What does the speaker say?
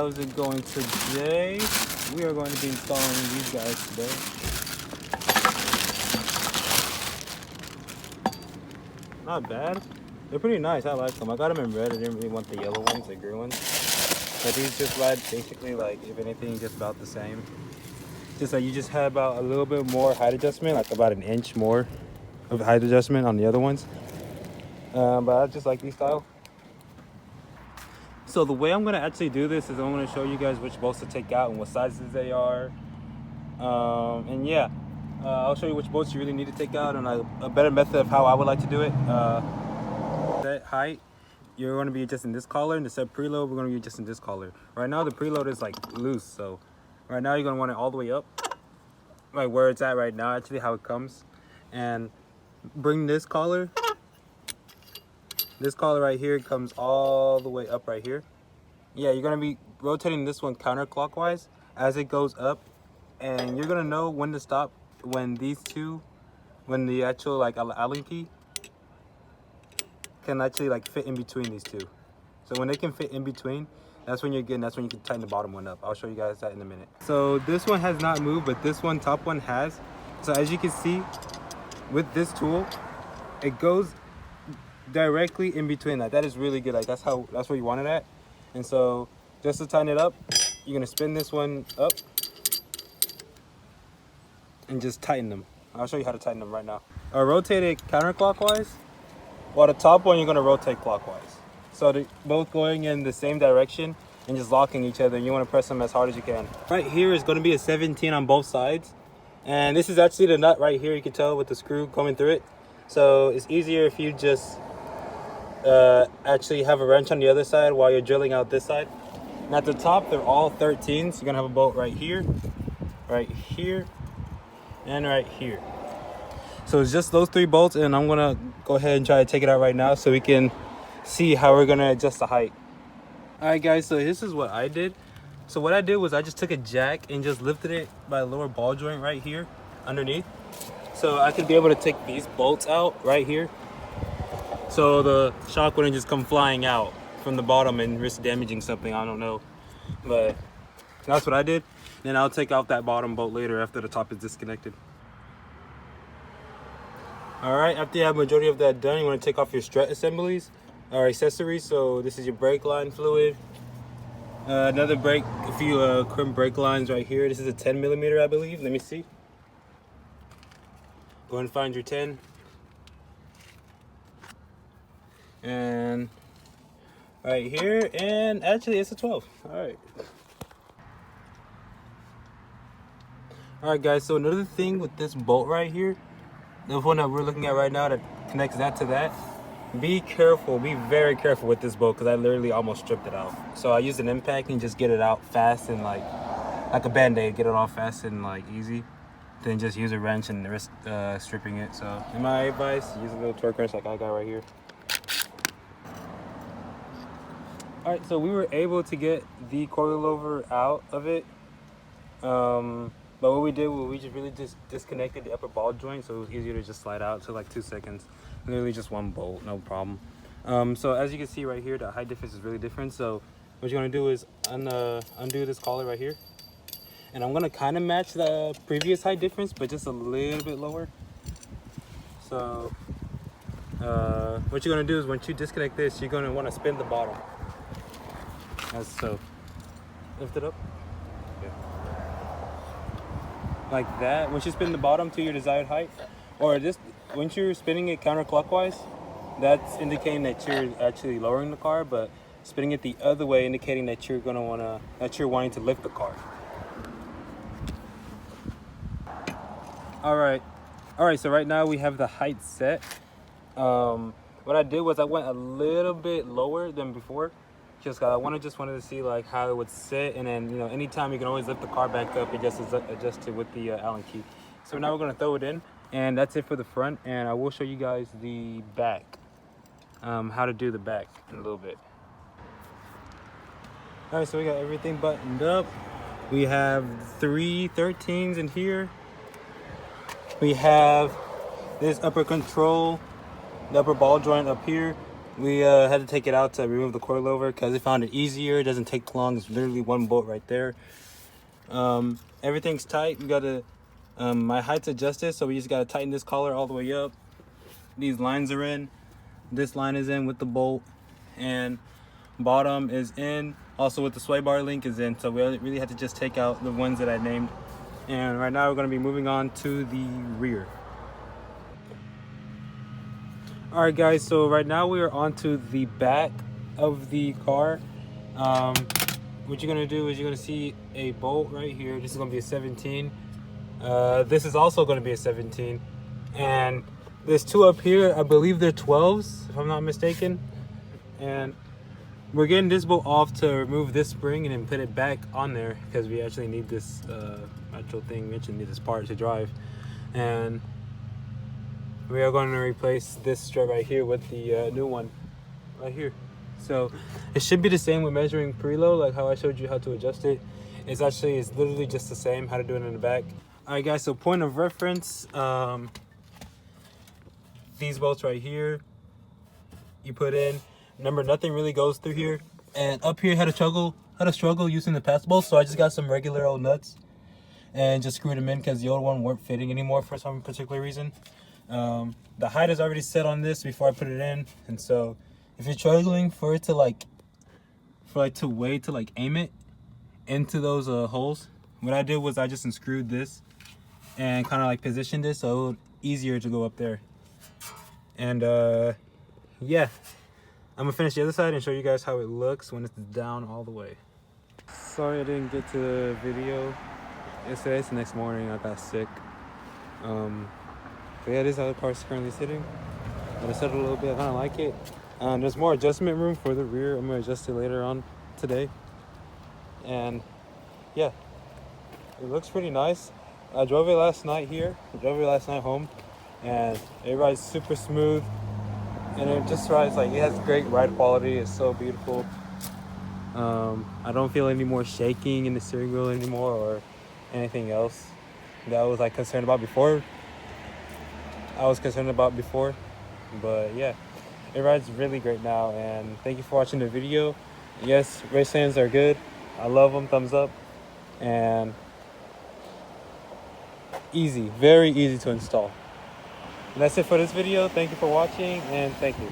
how's it going today? We are going to be installing these guys today. Not bad. They're pretty nice. I like them. I got them in red. I didn't really want the yellow ones, the green ones. But these just ride basically like, if anything, just about the same. Just like you just had about a little bit more height adjustment, like about an inch more of height adjustment on the other ones. But I just like these style. So the way I'm gonna actually do this is I'm gonna show you guys which bolts to take out and what sizes they are. And yeah, I'll show you which bolts you really need to take out and a better method of how I would like to do it. That height, you're gonna be adjusting this collar, and the set preload, we're gonna be adjusting this collar. Right now the preload is like loose, so right now you're gonna want it all the way up, like where it's at right now, actually how it comes, and bring this collar. This collar right here comes all the way up right here. Yeah, you're gonna be rotating this one counterclockwise as it goes up, and you're gonna know when to stop when these two, when the actual like Allen key can actually like fit in between these two. So when they can fit in between, that's when you're good, and that's when you can tighten the bottom one up. I'll show you guys that in a minute. So this one has not moved, but this one, top one, has. So as you can see, with this tool, it goes directly in between that. That is really good. Like that's where you want it at. And so just to tighten it up, you're gonna spin this one up and just tighten them. I'll show you how to tighten them right now. Rotate it counterclockwise, while the top one you're gonna rotate clockwise. So they're both going in the same direction and just locking each other, and you wanna press them as hard as you can. Right here is gonna be a 17 on both sides. And this is actually the nut right here, you can tell with the screw coming through it. So it's easier if you just actually have a wrench on the other side while you're drilling out this side. And at the top, they're all 13s. You're gonna have a bolt right here, and right here. So it's just those 3 bolts, and I'm gonna go ahead and try to take it out right now so we can see how we're gonna adjust the height. All right, guys, so this is what I did. So what I did was I just took a jack and just lifted it by the lower ball joint right here underneath. So I could be able to take these bolts out right here, so the shock wouldn't just come flying out from the bottom and risk damaging something. I don't know, but that's what I did. Then I'll take out that bottom bolt later after the top is disconnected. All right, after you have majority of that done, you want to take off your strut assemblies or accessories. So this is your brake line fluid, a few crimp brake lines right here. This is a 10 millimeter, I believe. Let me see. Go ahead and find your 10. And right here, and actually it's a 12. All right guys, so another thing with this bolt right here, the one that we're looking at right now that connects that to that, be careful, be very careful with this bolt, because I literally almost stripped it out. So I used an impact and just get it out fast and like a band-aid, get it off fast and like easy, then just use a wrench and risk stripping it. So in my advice, use a little torque wrench like I got right here. All right, so we were able to get the coilover out of it, but what we did was we just really disconnected the upper ball joint, so it was easier to just slide out to like 2 seconds. Literally just one bolt, no problem. So as you can see right here, the height difference is really different. So what you're gonna do is undo this collar right here, and I'm gonna kind of match the previous height difference, but just a little bit lower. So what you're gonna do is once you disconnect this, you're gonna want to spin the bottom. As so. Lift it up. Yeah. Like that. Once you spin the bottom to your desired height, or just once you're spinning it counterclockwise, that's indicating that you're actually lowering the car, but spinning it the other way indicating that you're wanting to lift the car. All right, so right now we have the height set. What I did was I went a little bit lower than before, just I wanted to see like how it would sit, and then anytime you can always lift the car back up, it just is adjusted with the Allen key. So now we're gonna throw it in, and that's it for the front, and I will show you guys the back, how to do the back in a little bit. All right, so we got everything buttoned up. We have 3 13s in here. We have this upper control, the upper ball joint up here. We had to take it out to remove the coilover because we found it easier. It doesn't take long. It's literally one bolt right there. Everything's tight. We got to my height's adjusted, so we just got to tighten this collar all the way up. These lines are in. This line is in with the bolt, and bottom is in. Also with the sway bar link is in. So we really had to just take out the ones that I named. And right now we're going to be moving on to the rear. All right, guys. So right now we are onto the back of the car. What you're gonna do is you're gonna see a bolt right here. This is gonna be a 17. This is also gonna be a 17, and there's two up here. I believe they're 12s, if I'm not mistaken. And we're getting this bolt off to remove this spring and then put it back on there because we actually need this actual thing. We actually need this part to drive, and we are going to replace this strut right here with the new one right here. So it should be the same with measuring preload, like how I showed you how to adjust it. It's literally just the same, how to do it in the back. All right, guys, so point of reference, these bolts right here, you put in. Remember, nothing really goes through here. And up here, had to struggle using the pass bolts, so I just got some regular old nuts and just screwed them in because the old one weren't fitting anymore for some particular reason. The height is already set on this before I put it in, and so if you're struggling for it to aim it into those holes, what I did was I just unscrewed this and kind of like positioned it so it was easier to go up there. And yeah, I'm gonna finish the other side and show you guys how it looks when it's down all the way. Sorry I didn't get to the video yesterday. It's the next morning. I got sick. But yeah, this is how the car's currently sitting. I'm gonna settle a little bit. I kind of like it. There's more adjustment room for the rear. I'm gonna adjust it later on today. And yeah, it looks pretty nice. I drove it last night here. I drove it last night home, and it rides super smooth. And it just rides like, it has great ride quality. It's so beautiful. I don't feel any more shaking in the steering wheel anymore or anything else that I was like concerned about before. But yeah, it rides really great now. And thank you for watching the video. Yes, Racelands are good. I love them. Thumbs up. And easy, very easy to install. And that's it for this video. Thank you for watching, and thank you.